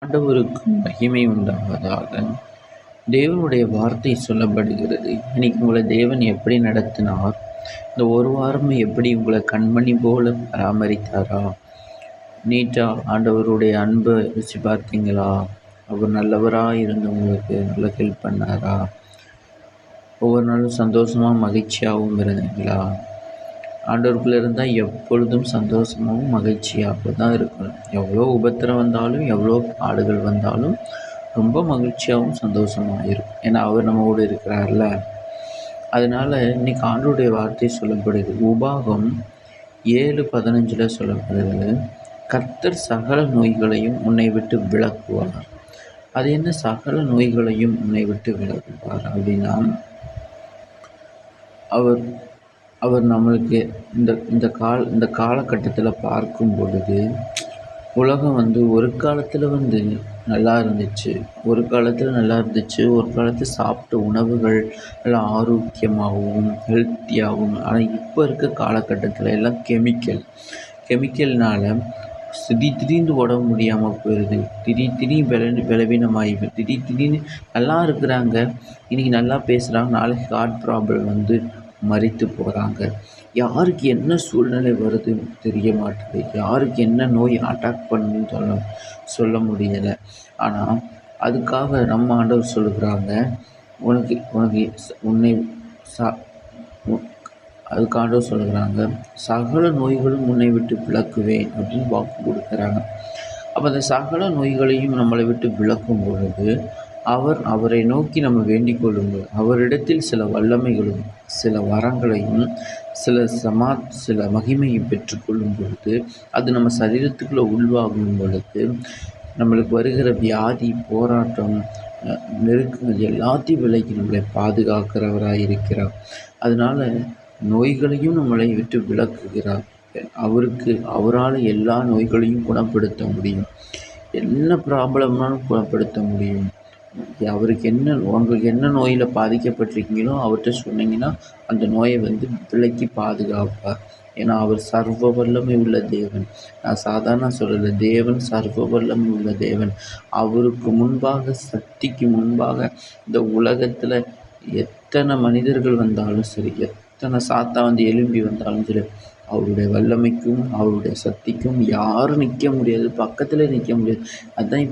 ஆண்டவருக்கு மகிமை உண்டாவதாக. தேவனுடைய வார்த்தை சொல்லப்படுகிறது. இன்னைக்கு உங்களை தேவன் எப்படி நடத்தினார்? இந்த ஒரு வாரம் எப்படி உங்களை கண்மணி போல பராமரித்தாரா? நீட்டா ஆண்டவருடைய அன்பை ருசி பார்த்தீங்களா? அவர் நல்லவராக இருந்து உங்களுக்கு நல்ல ஹெல்ப் பண்ணாரா? ஒவ்வொரு நாளும் சந்தோஷமாக மகிழ்ச்சியாகவும் இருந்தீங்களா? ஆண்டவருக்குள்ளே இருந்தால் எப்பொழுதும் சந்தோஷமாகவும் மகிழ்ச்சியாக தான் இருக்கணும். எவ்வளோ உபத்திரம் வந்தாலும், எவ்வளோ பாடுகள் வந்தாலும் ரொம்ப மகிழ்ச்சியாகவும் சந்தோஷமாக இருக்கும். ஏன்னா அவர் நம்மோடு இருக்கிறார்ல. அதனால் இன்றைக்கி ஆண்டவருடைய வார்த்தை சொல்லப்படுது. உபாகம் 7:15 சொல்லப்படுது, கர்த்தர் சகல நோய்களையும் உன்னை விட்டு விலக்குவார். அது என்ன சகல நோய்களையும் உன்னை விட்டு விலக்குவார் அப்படின்னா, அவர் அவர் நம்மளுக்கு இந்த காலகட்டத்தில் பார்க்கும் பொழுது, உலகம் ஒரு காலத்தில் நல்லா இருந்துச்சு. ஒரு காலத்தில் சாப்பிட்ட உணவுகள் எல்லாம் ஆரோக்கியமாகவும் ஹெல்த்தியாகவும். ஆனால் இப்போ இருக்க காலகட்டத்தில் எல்லாம் கெமிக்கல்னால் திடீர்னு உடம்பு முடியாமல் போயிடுது. திடீர்னு பலவீனமாகி திடீர்னு நல்லா இருக்கிறாங்க, இன்றைக்கி நல்லா பேசுகிறாங்க, நாளைக்கு ஹார்ட் ப்ராப்ளம் மரித்து போகிறாங்க. யாருக்கு என்ன சூழ்நிலை வருதுன்னு தெரிய மாட்டுது. யாருக்கு என்ன நோய் அட்டாக் பண்ணுன்னு சொல்ல முடியலை. ஆனால் அதுக்காக நம்ம ஆண்டவர் சொல்லுகிறாங்க, அதுக்கு ஆண்டவர் சொல்லுகிறாங்க, சகல நோய்களும் உன்னை விட்டு விலக்குவேன் அப்படின்னு வாக்கு கொடுக்குறாங்க. அப்போ அந்த சகல நோய்களையும் நம்மளை விட்டு விலக்கும் பொழுது அவரை நோக்கி நம்ம வேண்டிக் கொள்ளுங்கள். அவரிடத்தில் சில வல்லமைகளும் சில வரங்களையும் சில மகிமையும் பெற்றுக்கொள்ளும் பொழுது, அது நம்ம சரீரத்துக்குள்ளே உள்வாகும் பொழுது, நம்மளுக்கு வருகிற வியாதி, போராட்டம், நெருக்கங்கள் எல்லாத்தையும் விலக்கி நம்மளை பாதுகாக்கிறவராக இருக்கிறார். அதனால் நோய்களையும் நம்மளை விட்டு விலக்குகிறார். அவரால் எல்லா நோய்களையும் குணப்படுத்த முடியும். என்ன ப்ராப்ளம்னாலும் குணப்படுத்த முடியும். உங்களுக்கு என்ன நோயில் பாதிக்கப்பட்டிருக்கீங்களோ அவர்கிட்ட சொன்னீங்கன்னா அந்த நோயை விலக்கி பாதுகாப்பார். ஏன்னா அவர் சர்வ வல்லமை உள்ள தேவன். நான் சாதாரண சொல்லலை, தேவன் சர்வ வல்லமை உள்ள தேவன். அவருக்கு முன்பாக, சக்திக்கு முன்பாக இந்த உலகத்தில் எத்தனை மனிதர்கள் வந்தாலும் சரி, எத்தனை சாத்தா எழும்பி வந்தாலும் சரி, அவருடைய வல்லமைக்கும் அவருடைய சக்திக்கும் யாரும் நிற்க முடியாது, பக்கத்தில் நிற்க முடியாது. அதுதான்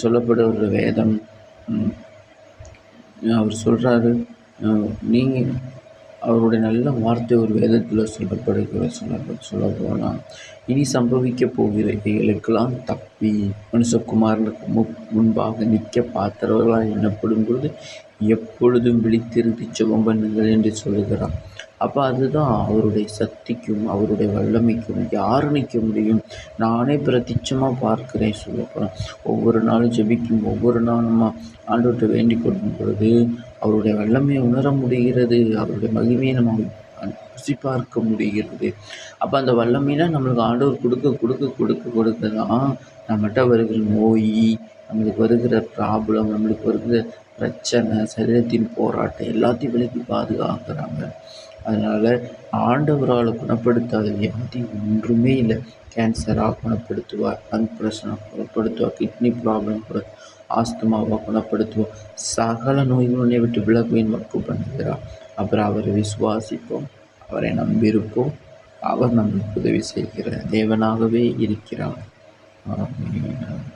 சொல்லப்படுற வேதம். அவர் சொல்கிறாரு, நீங்கள் அவருடைய நல்ல வார்த்தை ஒரு வேதத்தில் சொல்ல போகலாம். இனி சம்பவிக்க போகிற இவைகளுக்கெல்லாம் தப்பி மனுஷகுமாரனுக்கு முன்பாக நிற்க பார்த்தவர்களாக எண்ணப்படும் பொழுது எப்பொழுதும் விழித்திருந்து ஜெபம் பண்ணுங்கள் என்று சொல்லுகிறார். அப்போ அதுதான் அவருடைய சக்திக்கும் அவருடைய வல்லமைக்கும் யார் நிற்க முடியும்? நானே பிரத்யட்சமாக பார்க்கிறேன். சொல்லப்போனால் ஒவ்வொரு நாளும் ஜெபிக்கும், ஒவ்வொரு நாளும் நம்ம ஆண்டவர்கிட்ட வேண்டிக் கொள்ளும் பொழுது அவருடைய வல்லமையை உணர முடிகிறது. அவருடைய மகிமையை நம்ம ருசி பார்க்க முடிகிறது. அப்போ அந்த வல்லமைனா நம்மளுக்கு ஆண்டவர் கொடுக்க தான் நம்மகிட்ட வருகிற நோய், நம்மளுக்கு வருகிற ப்ராப்ளம், நம்மளுக்கு வருகிற பிரச்சனை, சரீரத்தின் போராட்டம் எல்லாத்தையும் விலக்கி பாதுகாக்கிறாங்க. அதனால் ஆண்டவரால் குணப்படுத்தாத வியாதி ஒன்றுமே இல்லை. கேன்சராக குணப்படுத்துவார், லங் பிரச்சனை குணப்படுத்துவார், கிட்னி ப்ராப்ளம் கூட, ஆஸ்துமாவாக குணப்படுத்துவார். சகல நோய்களை விட்டு விலகுவேன் வாக்கு பண்ணுகிறார். அப்புறம் அவரை விசுவாசிப்போம், அவரை நம்பியிருப்போம். அவர் நம்மளுக்கு உதவி செய்கிற தேவனாகவே இருக்கிறார். ஆமென்.